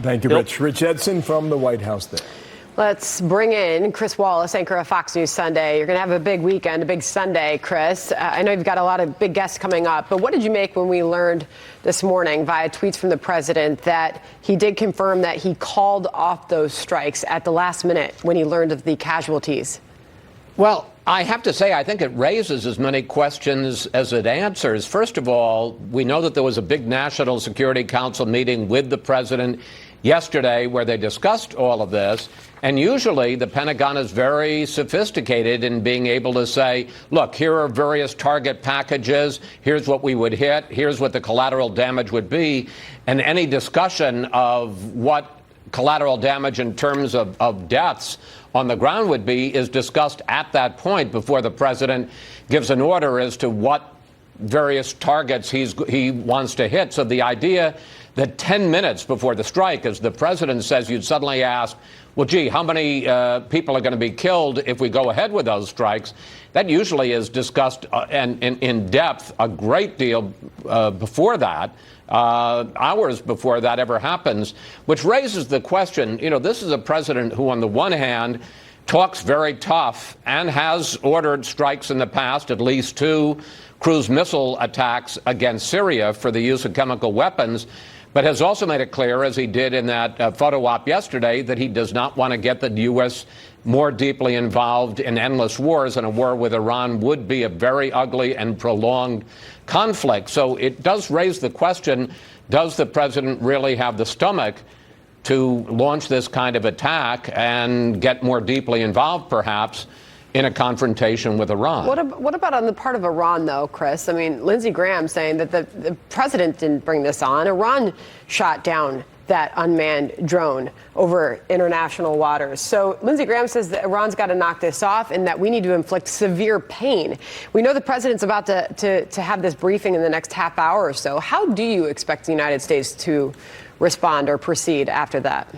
Thank you, Rich. Rich Edson from the White House there. Let's bring in Chris Wallace, anchor of Fox News Sunday. You're going to have a big weekend, a big Sunday, Chris. I know you've got a lot of big guests coming up, but what did you make when we learned this morning via tweets from the president that he did confirm that he called off those strikes at the last minute when he learned of the casualties? Well, I have to say, I think it raises as many questions as it answers. First of all, we know that there was a big National Security Council meeting with the president yesterday where they discussed all of this. And usually the Pentagon is very sophisticated in being able to say, look, here are various target packages. Here's what we would hit. Here's what the collateral damage would be. And any discussion of what collateral damage in terms of deaths on the ground would be is discussed at that point before the president gives an order as to what various targets he wants to hit. So the idea that 10 minutes before the strike, as the president says, you'd suddenly ask, well, gee, how many people are going to be killed if we go ahead with those strikes? That usually is discussed and in depth a great deal before that, hours before that ever happens, which raises the question, you know, this is a president who on the one hand talks very tough and has ordered strikes in the past, at least 2 cruise missile attacks against Syria for the use of chemical weapons, but has also made it clear, as he did in that photo op yesterday, that he does not want to get the U.S. more deeply involved in endless wars, and a war with Iran would be a very ugly and prolonged conflict. So it does raise the question, does the president really have the stomach to launch this kind of attack and get more deeply involved, perhaps, in a confrontation with Iran? What about on the part of Iran, though, Chris? I mean, Lindsey Graham saying that the president didn't bring this on. Iran shot down that unmanned drone over international waters. So Lindsey Graham says that Iran's got to knock this off and that we need to inflict severe pain. We know the president's about to have this briefing in the next half hour or so. How do you expect the United States to respond or proceed after that?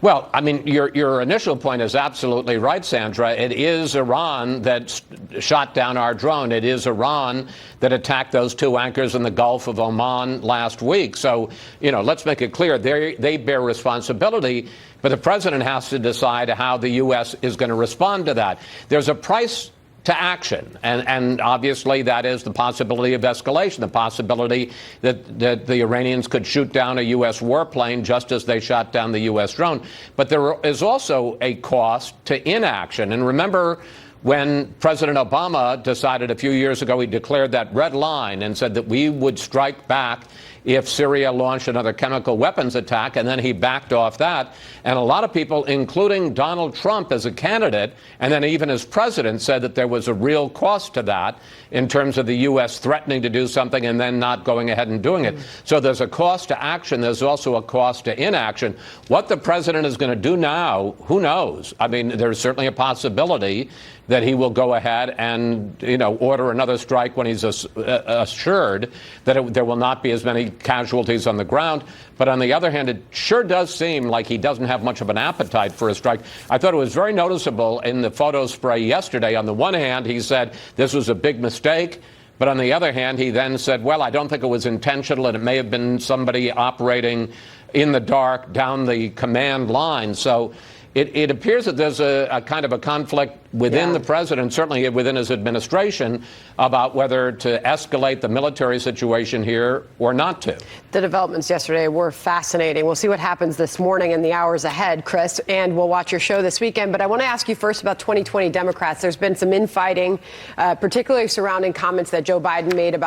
Well, I mean, your initial point is absolutely right, Sandra. It is Iran that shot down our drone. It is Iran that attacked those 2 anchors in the Gulf of Oman last week. So, you know, let's make it clear, they bear responsibility, but the president has to decide how the U.S. is going to respond to that. There's a price to action. And obviously that is the possibility of escalation, the possibility that the Iranians could shoot down a U.S. warplane just as they shot down the U.S. drone. But there is also a cost to inaction. And remember, when President Obama decided a few years ago, he declared that red line and said that we would strike back if Syria launched another chemical weapons attack, and then he backed off that. And a lot of people, including Donald Trump as a candidate, and then even as president, said that there was a real cost to that in terms of the U.S. threatening to do something and then not going ahead and doing it. So there's a cost to action. There's also a cost to inaction. What the president is going to do now, who knows? I mean, there's certainly a possibility that he will go ahead and, you know, order another strike when he's assured that there will not be as many casualties on the ground. But on the other hand, it sure does seem like he doesn't have much of an appetite for a strike. I thought it was very noticeable in the photo spray yesterday. On the one hand, he said this was a big mistake. But on the other hand, he then said, well, I don't think it was intentional, and it may have been somebody operating in the dark down the command line. So it appears that there's a kind of a conflict within the president, certainly within his administration, about whether to escalate the military situation here or not to. The developments yesterday were fascinating. We'll see what happens this morning in the hours ahead, Chris, and we'll watch your show this weekend. But I want to ask you first about 2020 Democrats. There's been some infighting, particularly surrounding comments that Joe Biden made about